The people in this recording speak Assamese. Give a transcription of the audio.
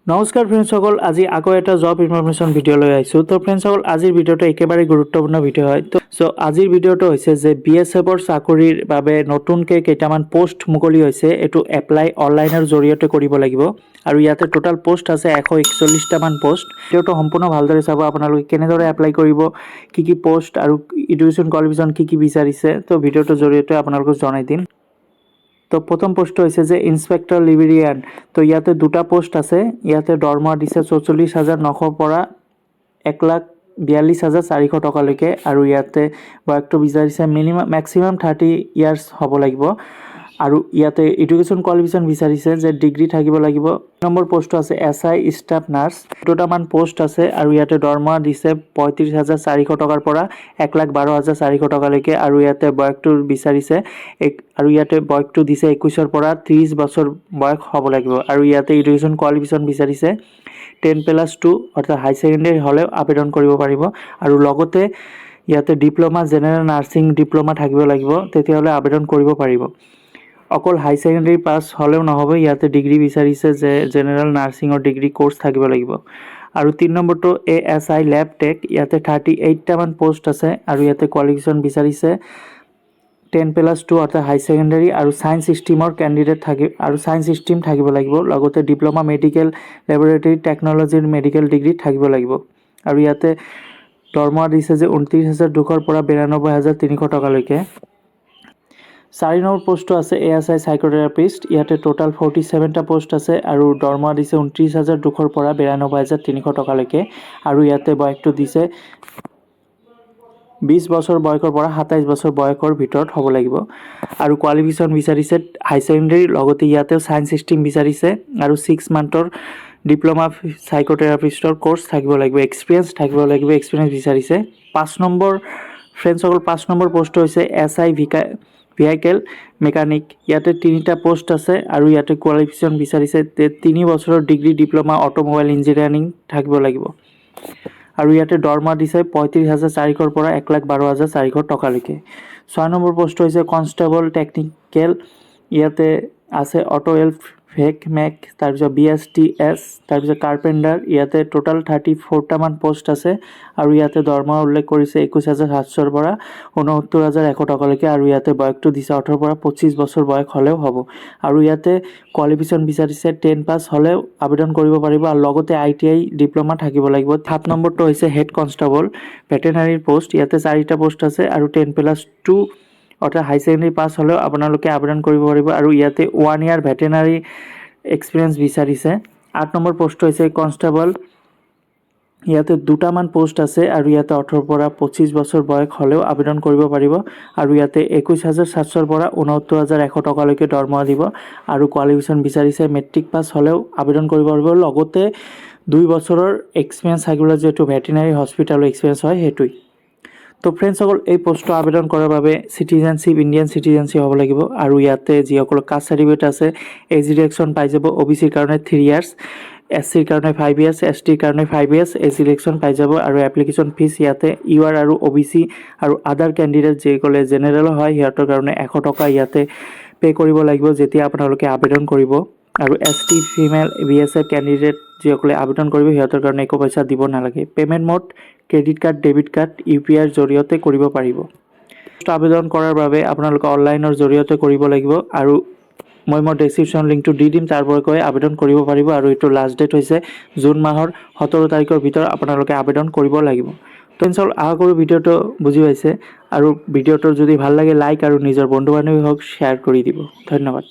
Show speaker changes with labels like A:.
A: নমস্কাৰ ফ্ৰেণ্ডসকল, আজি আকৌ এটা জব ইনফৰমেশ্যন ভিডিঅ' লৈ আহিছোঁ। তো ফ্ৰেণ্ডসকল, আজিৰ ভিডিঅ'টো একেবাৰে গুৰুত্বপূৰ্ণ ভিডিঅ' হয়। তো আজিৰ ভিডিঅ'টো হৈছে যে BSFৰ চাকৰিৰ বাবে নতুনকৈ কেইটামান পোষ্ট মুকলি হৈছে। এইটো এপ্লাই অনলাইনৰ জৰিয়তে কৰিব লাগিব আৰু ইয়াতে টোটাল পোষ্ট আছে 141টামান পোষ্ট। ভিডিঅ'টো সম্পূৰ্ণ ভালদৰে চাব। আপোনালোকে কেনেদৰে এপ্লাই কৰিব, কি পোষ্ট আৰু এডুকেশ্যন কোৱালিফিকেশ্যন কি বিচাৰিছে, তো ভিডিঅ'টোৰ জৰিয়তে আপোনালোকক জনাই দিম। তো প্ৰথম পোষ্টটো হৈছে যে ইন্সপেক্টৰ লিব্ৰেৰিয়ান। তো ইয়াতে দুটা পোষ্ট আছে। ইয়াতে দৰমহা দিছে 44,900 পৰা 1,42,400 টকালৈকে আৰু ইয়াতে বয়সটো বিচাৰিছে মেক্সিমাম 30 ইয়াৰ্ছ হ'ব লাগিব আৰু ইয়াতে এডুকেশ্যন কোৱালিফিকেশ্যন বিচাৰিছে যে ডিগ্ৰী থাকিব লাগিব। নম্বৰ পোষ্টটো আছে SI ষ্টাফ নাৰ্ছ। দুটামান পোষ্ট আছে আৰু ইয়াতে দৰমহা দিছে 35,400 টকাৰ পৰা 1,12,400 টকালৈকে আৰু ইয়াতে বয়সটো বিচাৰিছে আৰু ইয়াতে বয়সটো দিছে 21ৰ পৰা 30 বছৰ বয়স হ'ব লাগিব আৰু ইয়াতে এডুকেশ্যন কোৱালিফিকেশ্যন বিচাৰিছে 10+2 অৰ্থাৎ হাই ছেকেণ্ডেৰী হ'লেও আবেদন কৰিব পাৰিব আৰু লগতে ইয়াতে ডিপ্ল'মা জেনেৰেল নাৰ্ছিং ডিপ্ল'মা থাকিব লাগিব, তেতিয়াহ'লে আবেদন কৰিব পাৰিব। অকল হাই ছেকেণ্ডেৰী পাছ হ'লেও নহ'ব, ইয়াতে ডিগ্ৰী বিচাৰিছে যে জেনেৰেল নাৰ্ছিঙৰ ডিগ্ৰী কোৰ্চ থাকিব লাগিব। আৰু 3 নম্বৰটো ASI লেব টেক। ইয়াতে 38টামান পোষ্ট আছে আৰু ইয়াতে কোৱালিফিকেশ্যন বিচাৰিছে 10+2 অৰ্থাৎ হাই ছেকেণ্ডেৰী আৰু ছায়েন্স ষ্ট্ৰীমৰ কেণ্ডিডেট আৰু ছায়েন্স ষ্ট্ৰীম থাকিব লাগিব। লগতে ডিপ্ল'মা মেডিকেল লেবৰেটৰী টেকন'লজিৰ মেডিকেল ডিগ্ৰী থাকিব লাগিব আৰু ইয়াতে দৰমহা দিছে যে 29,200 পৰা 92,300 টকালৈকে। 4 নম্বৰ পোষ্টটো আছে ASI চাইক'থেৰাপিষ্ট। ইয়াতে টোটাল 47টা পোষ্ট আছে আৰু দৰমহা দিছে 29,200 পৰা 92,300 টকালৈকে আৰু ইয়াতে বয়সটো দিছে 20 বছৰ বয়সৰ পৰা 27 বছৰ বয়সৰ ভিতৰত হ'ব লাগিব আৰু কোৱালিফিকেশ্যন বিচাৰিছে হাই ছেকেণ্ডেৰী, লগতে ইয়াতেও ছায়েন্স ষ্ট্ৰীম বিচাৰিছে আৰু 6 মান্থৰ ডিপ্ল'মা চাইক'থেৰাপিষ্টৰ কোৰ্চ থাকিব লাগিব, এক্সপিৰিয়েঞ্চ থাকিব লাগিব, এক্সপিৰিয়েঞ্চ বিচাৰিছে। 5 নম্বৰ ফ্ৰেণ্ডসকল, 5 নম্বৰ পোষ্টটো হৈছে SI ভেহিকেল মেকানিক। ইয়াতে 3টা পোষ্ট আছে আৰু ইয়াতে কোৱালিফিকেশ্যন বিচাৰিছে 3 বছৰৰ ডিগ্ৰী ডিপ্ল'মা অটোমোবাইল ইঞ্জিনিয়াৰিং থাকিব লাগিব আৰু ইয়াতে দৰমহা দিছে 35,400 পৰা 1,12,400 টকালৈকে। 6 নম্বৰ পোষ্ট হৈছে কনষ্টেবল টেকনিকেল। ইয়াতে আছে অটো ভেক মেক, তাৰপিছত BSTS, তাৰপিছত কাৰ্পেণ্টাৰ। ইয়াতে টোটাল 34টামান পোষ্ট আছে আৰু ইয়াতে দৰমহা উল্লেখ কৰিছে 21,700 পৰা 69,100 টকালৈকে আৰু ইয়াতে বয়সটো দিছে 18 পৰা 25 বছৰ বয়স হ'লেও হ'ব আৰু ইয়াতে কোৱালিফিকেশ্যন বিচাৰিছে 10 পাছ হ'লেও আবেদন কৰিব পাৰিব আৰু লগতে ITI ডিপ্ল'মা থাকিব লাগিব। 7 নম্বৰটো হৈছে হেড কনষ্টেবল ভেটেনাৰীৰ পোষ্ট। ইয়াতে 4টা পোষ্ট আছে আৰু 10+2 অৰ্থাৎ হাই ছেকেণ্ডেৰী পাছ হ'লেও আপোনালোকে আবেদন কৰিব পাৰিব আৰু ইয়াতে 1 ইয়াৰ ভেটেনাৰী এক্সপিৰিয়েঞ্চ বিচাৰিছে। 8 নম্বৰ পোষ্টটো হৈছে কনষ্টেবল। ইয়াতে দুটামান পোষ্ট আছে আৰু ইয়াতে 18 পৰা 25 বছৰ বয়স হ'লেও আবেদন কৰিব পাৰিব আৰু ইয়াতে 21,700 পৰা 69,100 টকালৈকে দৰমহা দিব আৰু কোৱালিফিকেশ্যন বিচাৰিছে মেট্ৰিক পাছ হ'লেও আবেদন কৰিব পাৰিব, লগতে 2 বছৰৰ এক্সপিৰিয়েঞ্চ থাকিব, যিহেতু ভেটেনাৰী হস্পিটেলৰ এক্সপিৰিয়েঞ্চ হয় সেইটোৱেই। তো ফ্ৰেণ্ডসকল, এই পোষ্টটো আবেদন কৰাৰ বাবে চিটিজেনশ্বিপ ইণ্ডিয়ান চিটিজেনশ্বিপ হ'ব লাগিব আৰু ইয়াতে যিসকলৰ কাষ্ট চাৰ্টিফিকেট আছে এজ ৰিডাকশ্যন পাই যাব। OBCৰ কাৰণে 3 ইয়াৰ্ছ, SCৰ কাৰণে 5 ইয়াৰ্ছ, STৰ কাৰণে 5 ইয়াৰ্ছ এজ ৰিডাকশ্যন পাই যাব আৰু এপ্লিকেশ্যন ফিজ ইয়াতে UR আৰু OBC আৰু আদাৰ কেণ্ডিডেট যিসকলে জেনেৰেল হয় সিহঁতৰ কাৰণে 100 টকা ইয়াতে পে' কৰিব লাগিব যেতিয়া আপোনালোকে আবেদন কৰিব আৰু ST ফিমেল BSF কেণ্ডিডেট যিসকলে আবেদন কৰিব সিহঁতৰ কাৰণে একো পইচা দিব নালাগে। Payment mode credit card, debit card, UPIৰ জৰিয়তে কৰিব পাৰিব। আবেদন কৰাৰ বাবে আপোনালোকে অনলাইনৰ জৰিয়তে কৰিব লাগিব আৰু মই মোৰ ডেছক্ৰিপশ্যন লিংকটো দি দিম, তাৰ পৰা গৈ আবেদন কৰিব পাৰিব আৰু এইটো লাষ্ট ডেট হৈছে জুন মাহৰ 17 তাৰিখৰ ভিতৰত আপোনালোকে আবেদন কৰিব লাগিব। ফ্ৰেণ্ডছসকল, আশা কৰোঁ ভিডিঅ'টো বুজি পাইছে আৰু ভিডিঅ'টো যদি ভাল লাগে লাইক আৰু নিজৰ বন্ধু বান্ধৱী হওক শ্বেয়াৰ কৰি দিব। ধন্যবাদ।